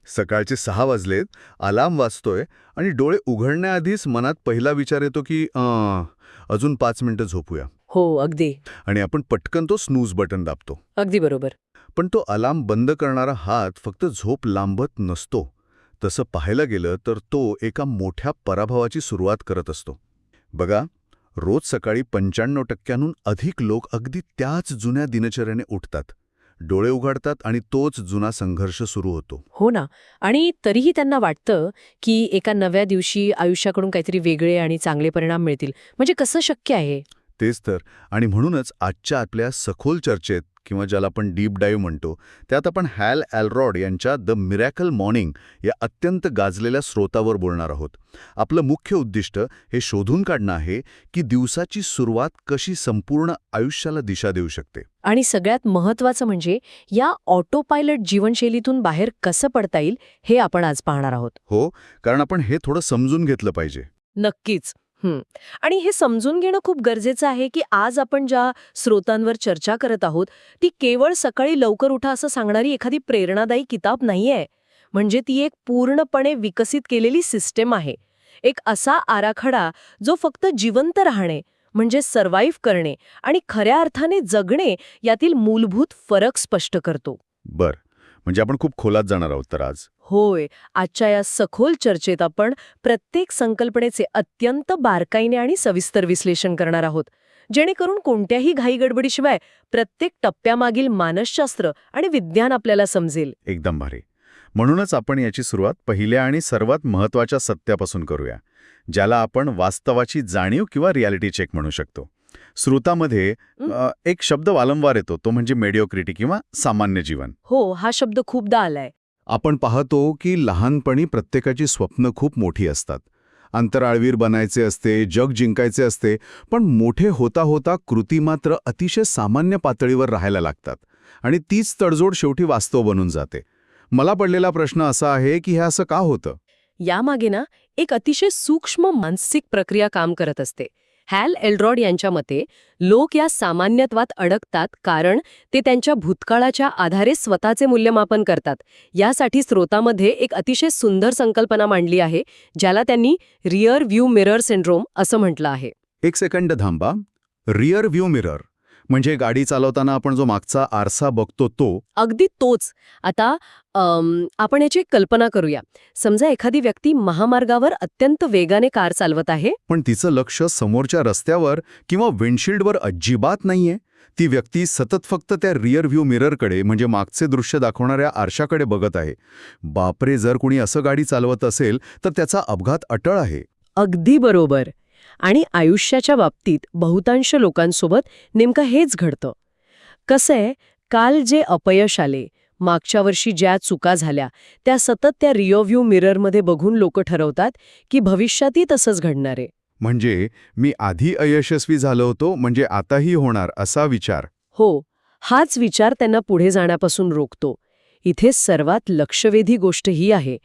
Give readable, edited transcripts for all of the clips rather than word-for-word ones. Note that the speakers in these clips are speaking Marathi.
सकाळचे 6 वाजलेत, अलार्म वाजतोय आणि डोळे उघडण्याआधीच मनात पहिला विचार येतो की अजून 5 मिनिटं झोपूया. हो, अगदी. आणि आपण पटकन तो स्नूज बटन दाबतो. अगदी बरोबर. पण तो अलार्म बंद करणारा हात फक्त झोप लांबत नसतो. तसं पाहायला गेलं तर तो एका मोठ्या पराभवाची सुरुवात करत असतो. बघा, रोज सकाळी 95% अधिक लोक अगदी त्याच जुन्या दिनचर्याने उठतात, डोळे उघडतात आणि तोच जुना संघर्ष सुरू होतो. हो ना. आणि तरीही त्यांना वाटतं, की एका नव्या दिवशी आयुष्याकडून काहीतरी वेगळे आणि चांगले परिणाम मिळतील. म्हणजे कसं शक्य आहे? तेच तर. आणि म्हणूनच आजच्या आपल्या सखोल चर्चेत किंवा ज्याला आपण डीप डाईव्ह म्हणतो, त्यात आपण हॅल एल्रॉड यांच्या द मिरॅकल मॉर्निंग या अत्यंत गाजलेल्या स्रोतावर बोलणार आहोत. आपलं मुख्य उद्दिष्ट हे शोधून काढणं आहे की दिवसाची सुरुवात कशी संपूर्ण आयुष्याला दिशा देऊ शकते. आणि सगळ्यात महत्त्वाचं म्हणजे या ऑटो पायलट जीवनशैलीतून बाहेर कसं पडता येईल हे आपण आज पाहणार आहोत. हो, कारण आपण हे थोडं समजून घेतलं पाहिजे. नक्कीच. आणि हे समजून घेणं खूप गरजेचं आहे की आज आपण ज्या स्रोतांवर चर्चा करत आहोत ती केवळ सकाळी लवकर उठा असं सांगणारी एखादी प्रेरणादायी किताब नाहीये. म्हणजे ती एक पूर्णपणे विकसित केलेली सिस्टेम आहे. एक असा आराखडा जो फक्त जिवंत राहणे म्हणजे सर्व्हाइव्ह करणे आणि खऱ्या अर्थाने जगणे यातील मूलभूत फरक स्पष्ट करतो. बर, म्हणजे आपण खूप खोलात जाणार आहोत तर आज. होय, आजच्या या सखोल चर्चेत आपण प्रत्येक संकल्पनेचे अत्यंत बारकाईने आणि सविस्तर विश्लेषण करणार आहोत, जेणेकरून कोणत्याही घाईगडबडीशिवाय प्रत्येक टप्प्यामागील मानसशास्त्र आणि विज्ञान आपल्याला समजेल. एकदम भारी. म्हणूनच आपण याची सुरुवात पहिल्या आणि सर्वात महत्त्वाच्या सत्यापासून करूया, ज्याला आपण वास्तवाची जाणीव किंवा रियालिटी चेक म्हणू शकतो. स्रोतामध्ये एक शब्द वारंवार येतो, तो म्हणजे मेडिओक्रिटी किंवा सामान्य जीवन. हो, हा शब्द खूपदा आलाय. आपण पाहतो की लहानपणी प्रत्येकाची स्वप्न खूप मोठी असतात. अंतराळवीर बनायचे असते, जग जिंकायचे असते, पण मोठे होता होता कृती मात्र अतिशय सामान्य पातळीवर राहायला लागतात आणि तीच तडजोड शेवटी वास्तव बनून जाते. मला पडलेला प्रश्न असा आहे की हे असं का होतं? यामागे ना एक अतिशय सूक्ष्म मानसिक प्रक्रिया काम करत असते. हॅल एल्रॉड यांच्या मते लोक या सामान्यत्वात अडकतात कारण ते त्यांच्या भूतकाळाच्या आधारे स्वतःचे मूल्यमापन करतात. यासाठी स्रोतामध्ये एक अतिशय सुंदर संकल्पना मांडली आहे, ज्याला त्यांनी रिअर व्ह्यू मिरर सिंड्रोम असं म्हटलं आहे. एक सेकंड थांबा. रिअर व्ह्यू मिरर म्हणजे गाडी चालवताना आपण जो मागचा आरसा बघतो तो? अगदी तोच. आता आपण याची एक कल्पना करूया. समजा एखादी व्यक्ती महामार्गावर अत्यंत वेगाने कार चालवत आहे. पण तिचं लक्ष समोरच्या रस्त्यावर किंवा विंडशील्डवर अजिबात नाहीये. ती व्यक्ती सतत फक्त त्या रिअर व्ह्यू मिररकडे म्हणजे मागचे दृश्य दाखवणाऱ्या आरशाकडे बघत आहे. बापरे, जर कुणी असं गाडी चालवत असेल तर त्याचा अपघात अटळ आहे. अगदी बरोबर. आणि आयुष्याच्या बाबतीत बहुतांश लोकांसोबत नेमकं हेच घडतं. कसं आहे, काल जे अपयश आले, मागच्या वर्षी ज्या चुका झाल्या, त्या सतत त्या रिअरव्ह्यू मिररमध्ये बघून लोक ठरवतात की भविष्यातही तसंच घडणार आहे. म्हणजे मी आधी अयशस्वी झालो होतो म्हणजे आताही होणार असा विचार. हो, हाच विचार त्यांना पुढे जाण्यापासून रोखतो. इथे सर्वात लक्षवेधी गोष्ट ही आहे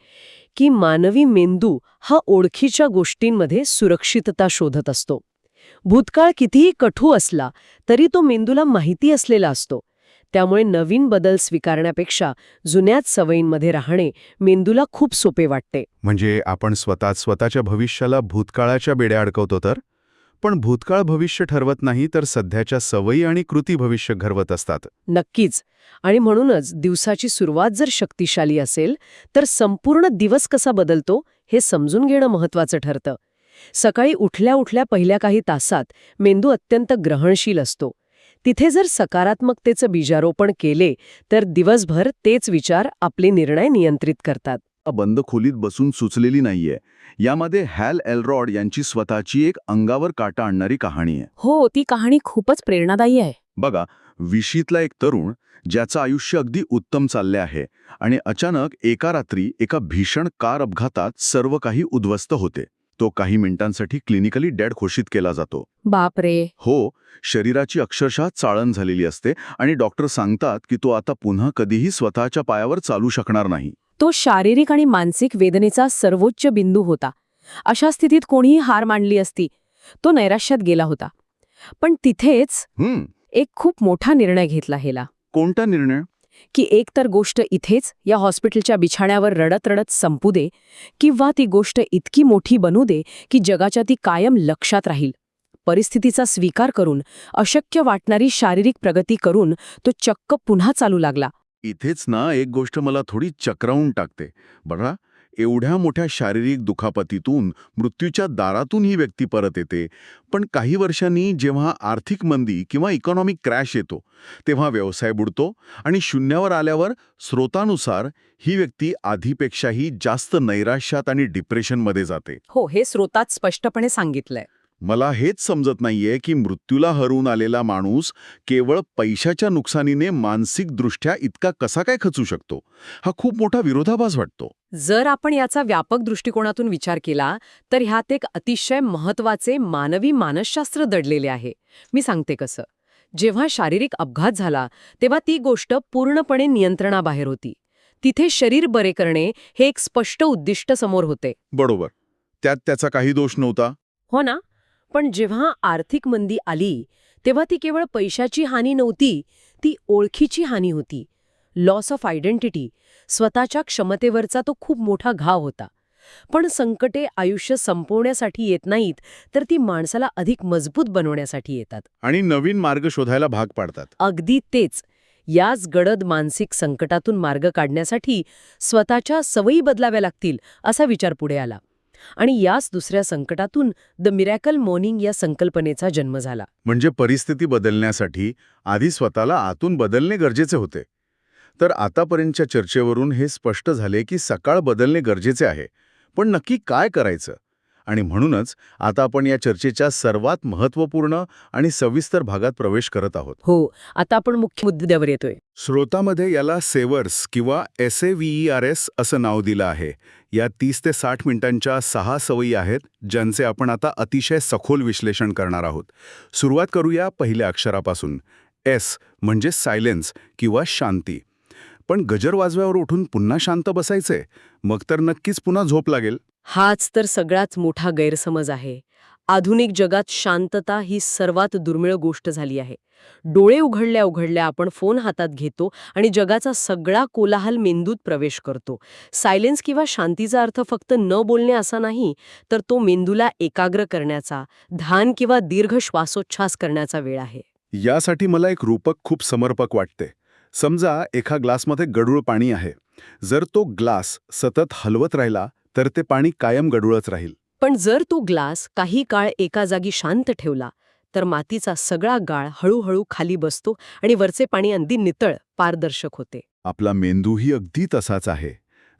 की मानवी मेंदू हा ओळखीच्या गोष्टींमध्ये सुरक्षितता शोधत असतो. भूतकाळ कितीही कठू असला तरी तो मेंदूला माहिती असलेला असतो. त्यामुळे नवीन बदल स्वीकारण्यापेक्षा जुन्याच सवयींमध्ये राहणे मेंदूला खूप सोपे वाटते. म्हणजे आपण स्वतःच्या भविष्याला भूतकाळाच्या बेड्या अडकवतो तर? पण भूतकाळ भविष्य ठरवत नाही तर सध्याच्या सवयी आणि कृती भविष्य घडवत असतात. नक्कीच. आणि म्हणूनच दिवसाची सुरुवात जर शक्तिशाली असेल तर संपूर्ण दिवस कसा बदलतो हे समजून घेणं महत्त्वाचं ठरतं. सकाळी उठल्या उठल्या पहिल्या काही तासात मेंदू अत्यंत ग्रहणशील असतो. तिथे जर सकारात्मकतेचं बीजारोपण केले तर दिवसभर तेच विचार आपले निर्णय नियंत्रित करतात. बंद खोलीत बसून सुचलेली नाहीये. यामध्ये हॅल एल्रॉड यांची स्वतःची एक अंगावर काटा आणणारी कहाणी आहे. हो, ती कहाणी खूपच प्रेरणादायी आहे. बघा, 20शीतला एक तरुण ज्याचं आयुष्य अगदी उत्तम चालले आहे आणि अचानक एका रात्री एका भीषण कार अपघातात सर्व काही उद्ध्वस्त होते. तो काही मिनिटांसाठी क्लिनिकली डेड घोषित केला जातो. बापरे. हो, शरीराची अक्षरशः चाळण झालेली असते आणि डॉक्टर सांगतात की तो आता पुन्हा कधीही स्वतःच्या पायावर चालू शकणार नाही. तो शारीरिक आणि मानसिक वेदनेचा सर्वोच्च बिंदू होता. अशा स्थितीत कोणीही हार मानली असती. तो नैराश्यात गेला होता. पण तिथेच एक खूप मोठा निर्णय घेतला गेला. कोणता निर्णय? की एक तर गोष्ट इथेच या हॉस्पिटलच्या बिछाण्यावर रडत रडत संपू दे, किंवा ती गोष्ट इतकी मोठी बनू दे की जगाच्या ती कायम लक्षात राहील. परिस्थितीचा स्वीकार करून, अशक्य वाटणारी शारीरिक प्रगती करून तो चक्क पुन्हा चालू लागला. इथेच ना एक गोष्ट मला थोडी चक्रावून टाकते. बघा, एवढ्या मोठ्या शारीरिक दुखापतीतून, मृत्यूच्या दारातून ही व्यक्ती परत येते. पण काही वर्षांनी जेव्हा आर्थिक मंदी किंवा इकॉनॉमिक क्रॅश येतो, तेव्हा व्यवसाय बुडतो आणि शून्यावर आल्यावर स्रोतानुसार ही व्यक्ती आधीपेक्षाही जास्त नैराश्यात आणि डिप्रेशनमध्ये जाते. हो, हे स्रोतात स्पष्टपणे सांगितलंय. मला हेच समजत नाहीये की मृत्यूला हरवून आलेला माणूस केवळ पैशाच्या नुकसानीने मानसिकदृष्ट्या इतका कसा काय खचू शकतो. हा खूप मोठा विरोधाभास वाटतो. जर आपण याचा व्यापक दृष्टिकोनातून विचार केला तर ह्यात एक अतिशय महत्वाचे मानवी मानसशास्त्र दडलेले आहे. मी सांगते कसं. जेव्हा शारीरिक अपघात झाला तेव्हा ती गोष्ट पूर्णपणे नियंत्रणाबाहेर होती. तिथे शरीर बरे करणे हे एक स्पष्ट उद्दिष्ट समोर होते. बरोबर, त्यात त्याचा काही दोष नव्हता. हो ना. पण जेव्हा आर्थिक मंदी आली तेव्हा ती केवळ पैशाची हानी नव्हती, ती ओळखीची हानी होती. लॉस ऑफ आयडेंटिटी, स्वतःच्या क्षमतेवरचा तो खूप मोठा घाव होता. पण संकटे आयुष्य संपवण्यासाठी येत नाहीत, तर ती माणसाला अधिक मजबूत बनवण्यासाठी येतात. आणि नवीन मार्ग शोधायला भाग पाडतात. अगदी तेच. याच गडद मानसिक संकटातून मार्ग काढण्यासाठी स्वतःच्या सवयी बदलाव्या लागतील असा विचार पुढे आला. आणि याच दुसऱ्या संकटातून द मिरॅकल मॉर्निंग या संकल्पनेचा जन्म झाला. म्हणजे परिस्थिती बदलण्यासाठी आधी स्वतःला आतून बदलणे गरजेचे होते. तर आतापर्यंतच्या चर्चेवरून हे स्पष्ट झाले की सकाळ बदलणे गरजेचे आहे. पण नक्की काय करायचं? आणि म्हणूनच आता आपण या चर्चेच्या सर्वात महत्त्वपूर्ण आणि सविस्तर भागात प्रवेश करत आहोत. हो, आता आपण मुख्य मुद्द्यावर येतोय. श्रोतामध्ये याला सेवर्स किंवा SAVERS असं नाव दिलं आहे. या 30 ते 60 मिनिटांच्या 6 सवयी आहेत, ज्यांचे आपण आता अतिशय सखोल विश्लेषण करणार आहोत. सुरुवात करूया पहिल्या अक्षरापासून. S म्हणजे सायलेन्स किंवा शांती. पण गजर वाजव्यावर उठून पुन्हा शांत बसायचे, मग तर नक्कीच पुन्हा झोप लागेल. हाच तर सगळ्यात मोठा गैरसमज आहे. आधुनिक जगात शांतता ही सर्वात दुर्मिळ गोष्ट झाली आहे. डोळे उघडल्या उघडल्या आपण फोन हातात घेतो आणि जगाचा सगळा कोलाहल मेंदूत प्रवेश करतो. सायलेन्स किंवा शांतीचा अर्थ फक्त न बोलणे असा नाही, तर तो मेंदूला एकाग्र करण्याचा, ध्यान किंवा दीर्घ श्वासोच्छ्वास करण्याचा वेळ आहे. यासाठी मला एक रूपक खूप समर्पक वाटते. समजा एका ग्लासमध्ये गढूळ पाणी आहे. जर तो ग्लास सतत हलवत राहिला तर ते पाणी कायम गढूळच राहील. पण जर तो ग्लास काही काळ एका जागी शांत ठेवला तर मातीचा सगळा गाळ हळूहळू खाली बसतो आणि वरचे पाणी अगदी नितळ, पारदर्शक होते. आपला मेंदूही अगदी तसाच आहे.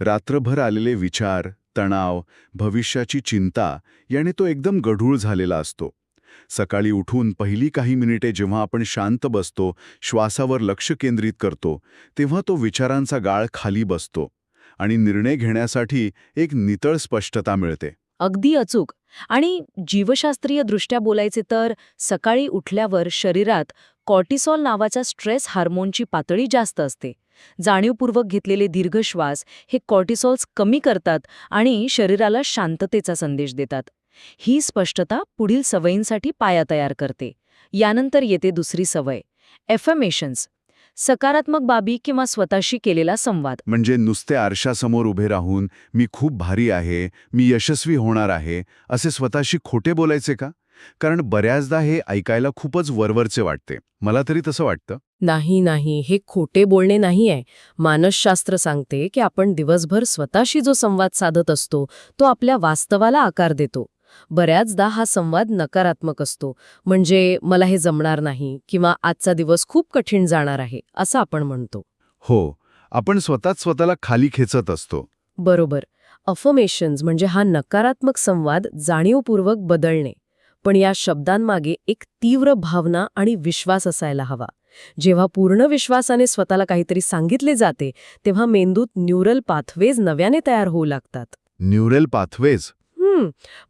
रात्रभर आलेले विचार, तणाव, भविष्याची चिंता याने तो एकदम गढूळ झालेला असतो. सकाळी उठून पहिली काही मिनिटे जेव्हा आपण शांत बसतो, श्वासावर लक्ष केंद्रित करतो, तेव्हा तो विचारांचा गाळ खाली बसतो आणि निर्णय घेण्यासाठी एक नितळ स्पष्टता मिळते. अगदी अचूक. आणि जीवशास्त्रीय दृष्ट्या बोलायचे तर सकाळी उठल्यावर शरीरात कॉर्टिसॉल नावाच्या स्ट्रेस हार्मोनची पातळी जास्त असते. जाणीवपूर्वक घेतलेले दीर्घ श्वास हे कॉर्टिसॉल्स कमी करतात आणि शरीराला शांततेचा संदेश देतात. ही स्पष्टता पुढील सवयींसाठी पाया तयार करते. यानंतर येते दुसरी सवय, एफर्मेशन्स. सकारात्मक बाबी किंवा स्वतःशी केलेला संवाद. म्हणजे नुसते आरशासमोर उभे राहून मी खूप भारी आहे, मी यशस्वी होणार आहे, असे स्वतःशी खोटे बोलायचे का? कारण बऱ्याचदा हे ऐकायला खूपच वरवरचे वाटते. मला तरी तसं वाटतं. नाही, हे खोटे बोलणे नाहीये. मानसशास्त्र सांगते की आपण दिवसभर स्वतःशी जो संवाद साधत असतो तो आपल्या वास्तवाला आकार देतो. बऱ्याचदा हा संवाद नकारात्मक असतो. म्हणजे मला हे जमणार नाही किंवा आजचा दिवस खूप कठीण जाणार आहे असं आपण म्हणतो. हो, आपण स्वतःला खाली खेचत असतो. बरोबर. अफर्मेशन्स म्हणजे हा नकारात्मक संवाद जाणीवपूर्वक बदलणे. पण या शब्दांमागे एक तीव्र भावना आणि विश्वास असायला हवा. जेव्हा पूर्ण विश्वासाने स्वतःला काहीतरी सांगितले जाते तेव्हा मेंदूत न्यूरल पाथवेज नव्याने तयार होऊ लागतात. न्यूरल पाथवेज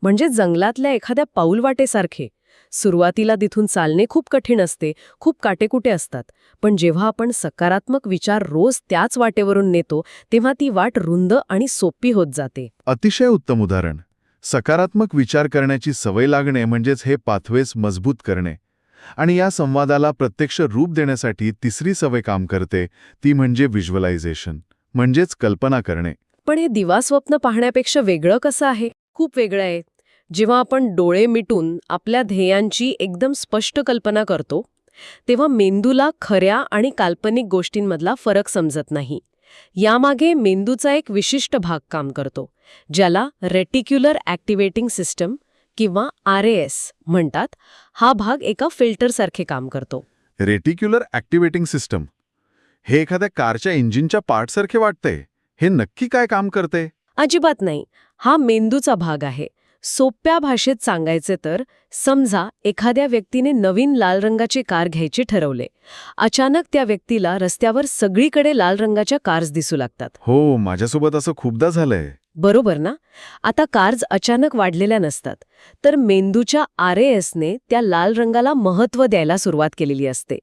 म्हणजे जंगलातल्या एखाद्या पाऊलवाटेसारखे. सुरुवातीला तिथून चालणे खूप कठीण असते, खूप काटेकुटे असतात. पण जेव्हा आपण सकारात्मक विचार रोज त्याच वाटेवरून नेतो तेव्हा ती वाट रुंद आणि सोपी होत जाते. अतिशय उत्तम उदाहरण. सकारात्मक विचार करण्याची सवय लागणे म्हणजेच हे पाथवेज मजबूत करणे. आणि या संवादाला प्रत्यक्ष रूप देण्यासाठी तिसरी सवय काम करते, ती म्हणजे व्हिज्युअलायझेशन, म्हणजेच कल्पना करणे. पण हे दिवास्वप्न पाहण्यापेक्षा वेगळं कसं आहे? खूप वेगळं आहे. जेव्हा आपण डोळे मिटून आपल्या ध्येयांची एकदम स्पष्ट कल्पना करतो, तेव्हा मेंदूला खऱ्या आणि काल्पनिक गोष्टींमधला फरक समजत नाही. यामागे मेंदूचा एक विशिष्ट भाग काम करतो, ज्याला रेटिक्युलर ॲक्टिवेटिंग सिस्टम किंवा RAS म्हणतात. हा भाग एका फिल्टरसारखे काम करतो. रेटिक्युलर ॲक्टिवेटिंग सिस्टम हे एखाद्या कारच्या इंजिनच्या पार्टसारखे वाटतंय. हे नक्की काय काम करते? अजिबात नाही. हा मेंदूचा भाग आहे. सोप्या भाषेत सांगायचे तर, समजा एखाद्या व्यक्तीने नवीन लाल रंगाची कार घ्यायची ठरवले. अचानक त्या व्यक्तीला रस्त्यावर सगळीकडे लाल रंगाच्या कार्स दिसू लागतात. हो, माझ्यासोबत असं खूपदा झालंय. बरोबर ना? आता कार्स अचानक वाढलेल्या नसतात, तर मेंदूच्या RASने त्या लाल रंगाला महत्त्व द्यायला सुरुवात केलेली असते.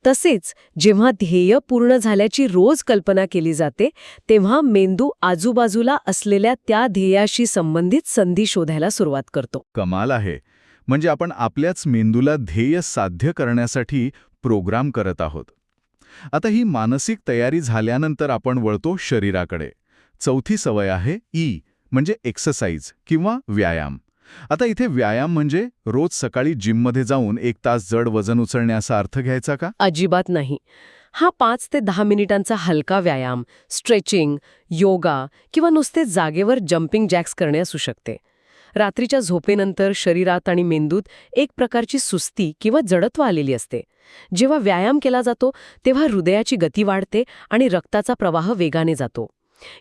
तसेच जेव्हा ध्येय पूर्ण झाल्याची रोज कल्पना केली जाते, तेव्हा मेंदू आजूबाजूला असलेल्या त्या ध्येयाशी संबंधित संधी शोधायला सुरुवात करतो. कमाल आहे. म्हणजे आपण आपल्याच मेंदूला ध्येय साध्य करण्यासाठी प्रोग्राम करत आहोत. आता ही मानसिक तयारी झाल्यानंतर आपण वळतो शरीराकडे. चौथी सवय आहे ई, म्हणजे एक्सरसाइज किंवा व्यायाम. आता इथे व्यायाम म्हणजे रोज सकाळी जिममध्ये जाऊन 1 तास जड वजन उचलण्याचा अर्थ घ्यायचा का? अजिबात नाही. हा 5 ते 10 मिनिटांचा हलका व्यायाम, स्ट्रेचिंग, योगा किंवा नुसते जागेवर जम्पिंग जॅक्स करणे असू शकते. रात्रीच्या झोपेनंतर शरीरात आणि मेंदूत एक प्रकारची सुस्ती किंवा जडत्व आलेली असते. जेव्हा व्यायाम केला जातो तेव्हा हृदयाची गती वाढते आणि रक्ताचा प्रवाह वेगाने जातो.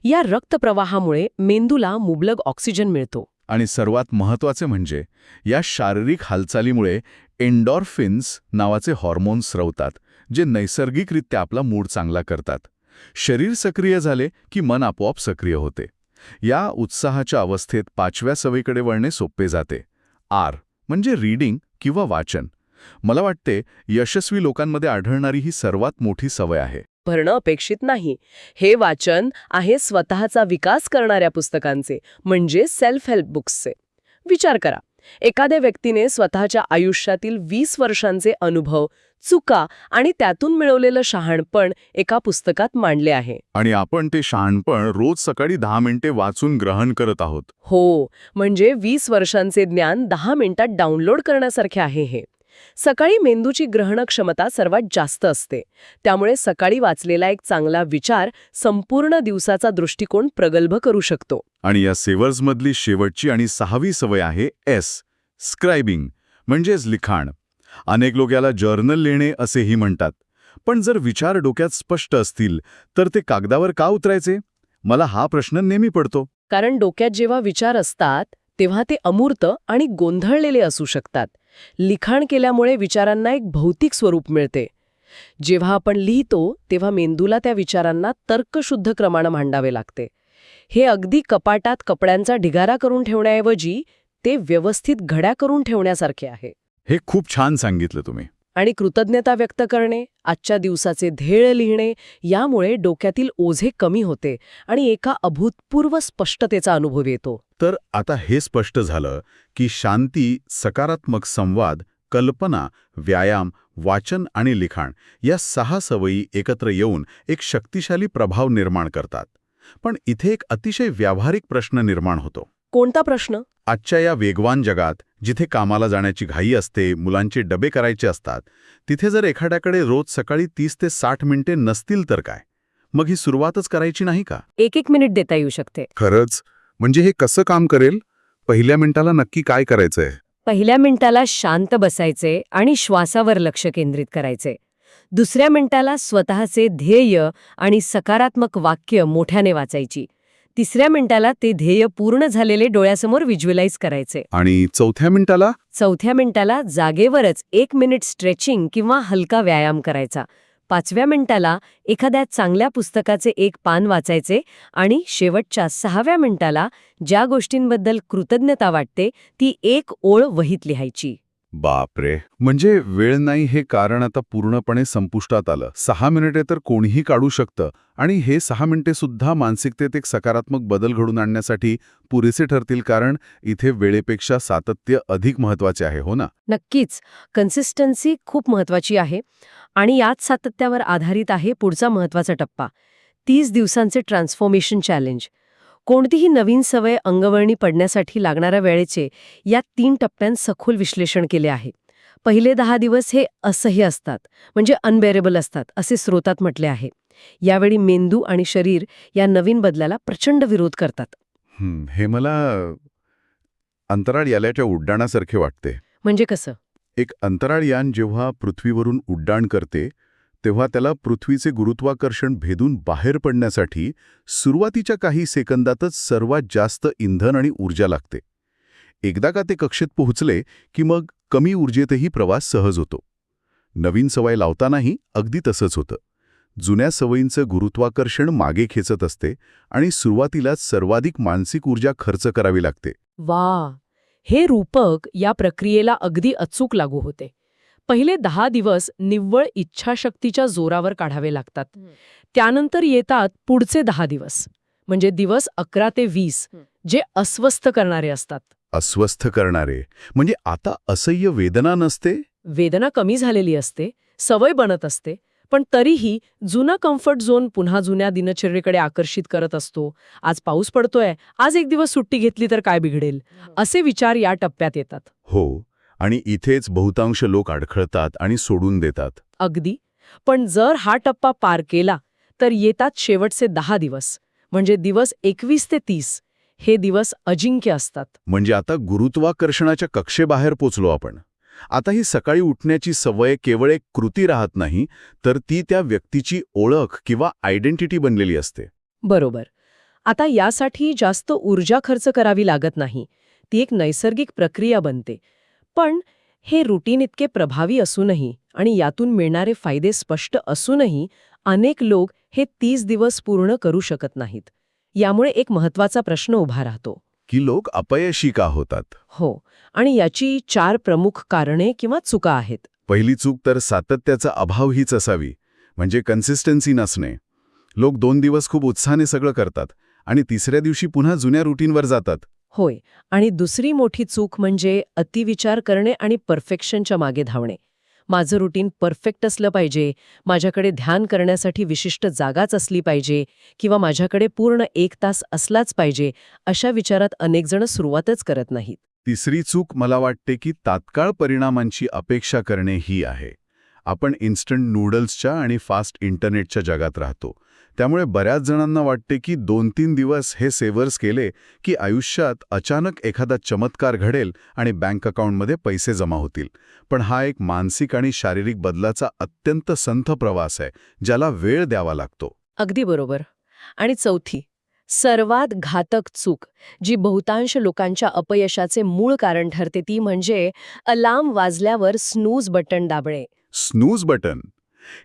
या रक्तप्रवाहामुळे मेंदूला मुबलक ऑक्सिजन मिळतो. आणि सर्वात महत्त्वाचे म्हणजे या शारीरिक हालचालीमुळे एंडॉर्फिन्स नावाचे हॉर्मोन स्रवतात, जे नैसर्गिकरित्या आपला मूड चांगला करतात. शरीर सक्रिय झाले की मन आपोआप सक्रिय होते. या उत्साहाच्या अवस्थेत 5व्या सवयीकडे वळणे सोपे जाते. आर म्हणजे रीडिंग किंवा वाचन. मला वाटते यशस्वी लोकांमध्ये आढळणारी ही सर्वात मोठी सवय आहे. भरणं अपेक्षित नाही. हे वाचन आहे स्वतःचा विकास करणाऱ्या पुस्तकांचे, म्हणजे सेल्फ हेल्प बुक्सचे. विचार करा, एखाद्या व्यक्तीने स्वतःच्या आयुष्यातील 20 वर्षांचे अनुभव, चुका आणि त्यातून मिळवलेलं शहाणपण एका पुस्तकात मांडले आहे. आणि आपण ते शहाणपण रोज सकाळी 10 मिनिटे वाचून ग्रहण करत आहोत. हो, म्हणजे 20 वर्षांचे ज्ञान 10 मिनिटात डाउनलोड करण्यासारखे आहे हे. सकाळी मेंदूची ग्रहण क्षमता सर्वात जास्त असते. त्यामुळे सकाळी वाचलेला एक चांगला विचार संपूर्ण दिवसाचा दृष्टिकोन प्रगल्भ करू शकतो. आणि या सेवर्समधली शेवटची आणि 6वी सवय आहे एस, स्क्रायबिंग, म्हणजेच लिखाण. अनेक लोक याला जर्नल लिहिणे असेही म्हणतात. पण जर विचार डोक्यात स्पष्ट असतील तर ते कागदावर का उतरायचे? मला हा प्रश्न नेहमी पडतो. कारण डोक्यात जेव्हा विचार असतात तेव्हा ते अमूर्त आणि गोंधळलेले असू शकतात. लिखाण केल्यामुळे विचारांना एक भौतिक स्वरूप मिळते. जेव्हा आपण लिहितो तेव्हा मेंदूला त्या विचारांना तर्कशुद्ध क्रमानं मांडावे लागते. हे अगदी कपाटात कपड्यांचा ढिगारा करून ठेवण्याऐवजी ते व्यवस्थित घड्या करून ठेवण्यासारखे आहे. हे खूप छान सांगितलं तुम्ही. आणि कृतज्ञता व्यक्त करणे, आजच्या दिवसाचे ध्येय लिहिणे, यामुळे डोक्यातील ओझे कमी होते आणि एका अभूतपूर्व स्पष्टतेचा अनुभव येतो. तर आता हे स्पष्ट झालं की शांती, सकारात्मक संवाद, कल्पना, व्यायाम, वाचन आणि लिखाण या 6 सवयी एकत्र येऊन एक शक्तिशाली प्रभाव निर्माण करतात. पण इथे एक अतिशय व्यावहारिक प्रश्न निर्माण होतो. कोणता प्रश्न? आजच्या या वेगवान जगात जिथे कामाला जाण्याची घाई असते, मुलांचे डबे करायचे असतात, तिथे जर एखाद्याकडे रोज सकाळी 30 ते 60 मिनिटे नसतील तर काय? मग ही सुरुवातच करायची नाही का? 1 मिनिट देता येऊ शकते. खरंच? म्हणजे हे कसं काम करेल? पहिल्या मिनिटाला नक्की काय करायचंय? पहिल्या मिनिटाला शांत बसायचे आणि श्वासावर लक्ष केंद्रित करायचे. दुसऱ्या मिनिटाला स्वतःचे ध्येय आणि सकारात्मक वाक्य मोठ्याने वाचायची. तिसऱ्या मिनिटाला ते ध्येय पूर्ण झालेले डोळ्यासमोर व्हिज्युअलाइज करायचे. आणि चौथ्या मिनिटाला? चौथ्या मिनिटाला जागेवरच 1 मिनिट स्ट्रेचिंग किंवा हलका व्यायाम करायचा. 5व्या मिनिटाला एखाद्या चांगल्या पुस्तकाचे 1 पान वाचायचे आणि शेवटच्या 6व्या मिनिटाला ज्या गोष्टींबद्दल कृतज्ञता वाटते ती 1 ओळ वहीत लिहायची. बापरे, म्हणजे वेळ नाही हे कारण आता पूर्णपणे संपुष्टात आलं. 6 मिनिटे तर कोणीही काढू शकतं आणि हे 6 मिनिटे सुद्धा मानसिकतेत एक सकारात्मक बदल घडून आणण्यासाठी पुरेसे ठरतील, कारण इथे वेळेपेक्षा सातत्य अधिक महत्वाचे आहे, हो ना? नक्कीच. कन्सिस्टन्सी खूप महत्वाची आहे आणि याच सातत्यावर आधारित आहे पुढचा महत्वाचा टप्पा, 30 दिवसांचे ट्रान्सफॉर्मेशन चॅलेंज. कोणतीही नवीन सवय अंगवळणी पडण्यासाठी लागणाऱ्या वेळेचे या 3 टप्प्यांत सखोल विश्लेषण केले आहे. पहिले 10 दिवस हे असह्य असतात, म्हणजे अनबेरेबल असतात, असे स्रोतात म्हटले आहे. यावेळी मेंदू आणि शरीर या नवीन बदलाला प्रचंड विरोध करतात. हे मला अंतराळ यानाच्या उड्डाणासारखे वाटते. म्हणजे कसं? एक अंतराळ यान जेव्हा पृथ्वीवरून उड्डाण करते तेव्हा त्याला पृथ्वीचे गुरुत्वाकर्षण भेदून बाहेर पडण्यासाठी सुरुवातीच्या काही सेकंदातच सर्वात जास्त इंधन आणि ऊर्जा लागते. एकदा का ते कक्षेत पोहोचले की मग कमी ऊर्जेतही प्रवास सहज होतो. नवीन सवय लावतानाही अगदी तसंच होतं. जुन्या सवयींचं गुरुत्वाकर्षण मागे खेचत असते आणि सुरुवातीलाच सर्वाधिक मानसिक ऊर्जा खर्च करावी लागते. वा, हे रूपक या प्रक्रियेला अगदी अचूक लागू होते. पहिले 10 दिवस निव्वळ इच्छाशक्तीच्या जोरावर काढावे लागतात. त्यानंतर येतात पुढचे 10 दिवस, म्हणजे दिवस 11 ते 20, जे अस्वस्थ करणारे असतात. अस्वस्थ करणारे म्हणजे आता असह्य वेदना नसते? वेदना कमी झालेली असते, सवय बनत असते, पण तरीही जुना कम्फर्ट झोन पुन्हा जुन्या दिनचर्येकडे आकर्षित करत असतो. आज पाऊस पडतोय, आज एक दिवस सुट्टी घेतली तर काय बिघडेल, असे विचार या टप्प्यात येतात. हो, आणि इथेच बहुतांश लोक अडखळतात आणि सोडून देतात. अगदी. पण जर हा टप्पा पार केला तर येतात शेवटचे 10 दिवस, म्हणजे दिवस 21 ते 30. हे दिवस अजिंक्य असतात. म्हणजे आता गुरुत्वाकर्षणाच्या कक्षेबाहेर पोचलो आपण. आता ही सकाळी उठण्याची सवय केवळ एक कृती राहत नाही, तर ती त्या व्यक्तीची ओळख किंवा आयडेंटिटी बनलेली असते. बरोबर. आता यासाठी जास्त ऊर्जा खर्च करावी लागत नाही. ती एक नैसर्गिक प्रक्रिया बनते. पण हे रुटीन इतके प्रभावी असूनही आणि यातून मिळणारे फायदे स्पष्ट असूनही अनेक लोक हे 30 दिवस पूर्ण करू शकत नाहीत. यामुळे एक महत्वाचा प्रश्न उभा राहतो की लोक अपयशी का होतात? हो, आणि याची 4 प्रमुख कारणे किंवा चुका आहेत. पहिली चूक तर सातत्याचा अभाव हीच असावी, म्हणजे कन्सिस्टन्सी नसणे. लोक 2 दिवस खूप उत्साहाने सगळं करतात आणि तिसऱ्या दिवशी पुन्हा जुन्या रुटीनवर जातात. होय, आणि दुसरी मोठी चूक म्हणजे अतिविचार करणे आणि परफेक्शनच्या मागे धावणे. माझं रुटीन परफेक्ट असलं पाहिजे, माझ्याकडे ध्यान करण्यासाठी विशिष्ट जागाच असली पाहिजे, किंवा माझ्याकडे पूर्ण 1 तास असलाच पाहिजे, अशा विचारात अनेक जण सुरुवातच करत नाहीत. तिसरी चूक मला वाटते की तात्काळ परिणामांची अपेक्षा करणे ही आहे. आपण इन्स्टंट नूडल्सच्या आणि फास्ट इंटरनेटच्या जगात राहतो. त्यामुळे बऱ्याच जणांना वाटते की 2-3 दिवस हे सेवर्स केले की आयुष्यात अचानक एखादा चमत्कार घडेल आणि बँक अकाउंटमध्ये पैसे जमा होतील. पण हा एक मानसिक आणि शारीरिक बदलाचा अत्यंत संथ प्रवास आहे, ज्याला वेळ द्यावा लागतो. अगदी बरोबर. आणि चौथी, सर्वात घातक चूक, जी बहुतांश लोकांच्या अपयशाचे मूळ कारण ठरते, ती म्हणजे अलार्म वाजल्यावर स्नूज बटन दाबणे. स्नूज बटन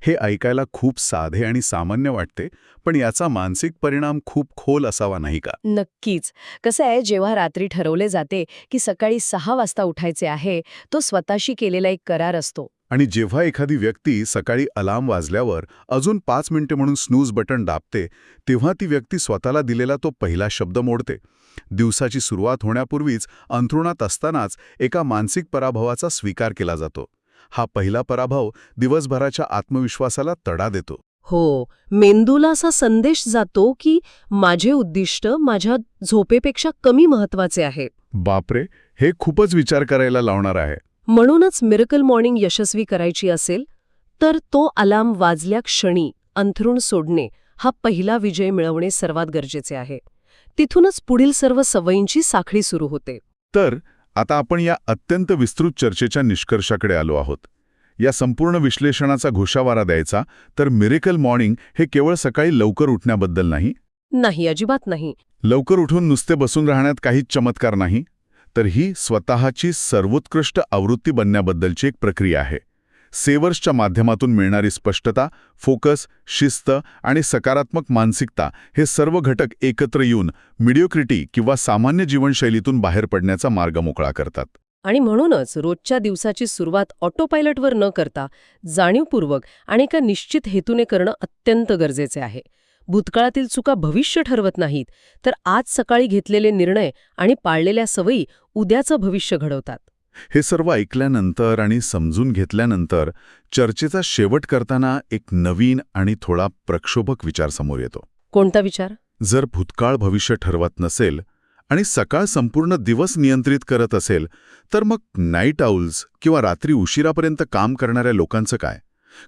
हे ऐकायला खूप साधे आणि सामान्य वाटते, पण याचा मानसिक परिणाम खूप खोल असावा नाही का? नक्कीच. कसं आहे, जेव्हा रात्री ठरवले जाते की सकाळी 6 वाजता उठायचे आहे, तो स्वतःशी केलेला एक करार असतो. आणि जेव्हा एखादी व्यक्ती सकाळी अलार्म वाजल्यावर अजून 5 मिनिटे म्हणून स्नूज बटन दाबते, तेव्हा ती व्यक्ती स्वतःला दिलेला तो पहिला शब्द मोडते. दिवसाची सुरुवात होण्यापूर्वीच अंथरुणात असतानाच एका मानसिक पराभवाचा स्वीकार केला जातो. हा पहिला पराभव दिवसभराच्या आत्मविश्वासाला तडा देतो. हो, मेंदूला असा संदेश जातो की माझे उद्दिष्ट माझ्या झोपेपेक्षा कमी महत्वाचे आहे. बापरे, हे खूपच विचार करायला लावणार आहे. म्हणूनच मिरेकल मॉर्निंग यशस्वी करायची असेल तर तो अलार्म वाजल्या क्षणी अंथरूण सोडणे, हा पहिला विजय मिळवणे सर्वात गरजेचे आहे. तिथूनच पुढील सर्व सवयींची साखळी सुरू होते. तर आता आपण या अत्यंत विस्तृत चर्चेच्या निष्कर्षाकडे आलो आहोत. या संपूर्ण विश्लेषणाचा घोषावारा द्यायचा तर मिरेकल मॉर्निंग हे केवळ सकाळी लवकर उठण्याबद्दल नाही. नाही, अजिबात नाही. लवकर उठून नुसते बसून राहण्यात काहीच चमत्कार नाही, तर ही स्वतःची सर्वोत्कृष्ट आवृत्ती बनण्याबद्दलची एक प्रक्रिया आहे. सेवर्सच्या माध्यमातून मिळणारी स्पष्टता, फोकस, शिस्त आणि सकारात्मक मानसिकता हे सर्व घटक एकत्र येऊन मिडिओक्रिटी किंवा सामान्य जीवनशैलीतून बाहेर पडण्याचा मार्ग मोकळा करतात. आणि म्हणूनच रोजच्या दिवसाची सुरुवात ऑटोपायलटवर न करता जाणीवपूर्वक आणि एका निश्चित हेतूने करणं अत्यंत गरजेचे आहे. भूतकाळातील चुका भविष्य ठरवत नाहीत, तर आज सकाळी घेतलेले निर्णय आणि पाळलेल्या सवयी उद्याचं भविष्य घडवतात. हे सर्व ऐकल्यानंतर आणि समजून घेतल्यानंतर चर्चेचा शेवट करताना एक नवीन आणि थोडा प्रक्षोभक विचार समोर येतो. कोणता विचार? जर भूतकाळ भविष्य ठरवत नसेल आणि सकाळ संपूर्ण दिवस नियंत्रित करत असेल, तर मग नाईट आउल्स किंवा रात्री उशिरापर्यंत काम करणाऱ्या लोकांचं काय?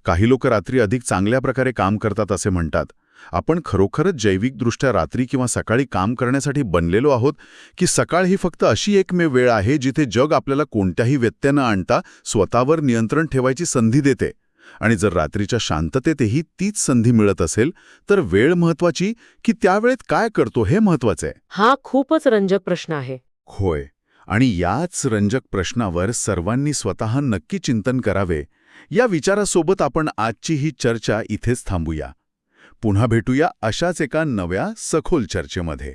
काही लोक रात्री अधिक चांगल्या प्रकारे काम करतात असे म्हणतात. आपण खरोखरच जैविकदृष्ट्या रात्री किंवा सकाळी काम करण्यासाठी बनलेलो आहोत, की सकाळ ही फक्त अशी एकमेव वेळ आहे जिथे जग आपल्याला कोणत्याही व्यत्यय न आणता स्वतःवर नियंत्रण ठेवायची संधी देते? आणि जर रात्रीच्या शांततेतही तीच संधी मिळत असेल, तर वेळ महत्वाची की त्यावेळेत काय करतो हे महत्वाचं आहे? हा खूपच रंजक प्रश्न आहे. होय. आणि याच रंजक प्रश्नावर सर्वांनी स्वतः नक्की चिंतन करावे, या विचारासोबत आपण आजची ही चर्चा इथेच थांबूया. पुन्हा भेटूया अशाच एका नव्या सखोल चर्चेमध्ये.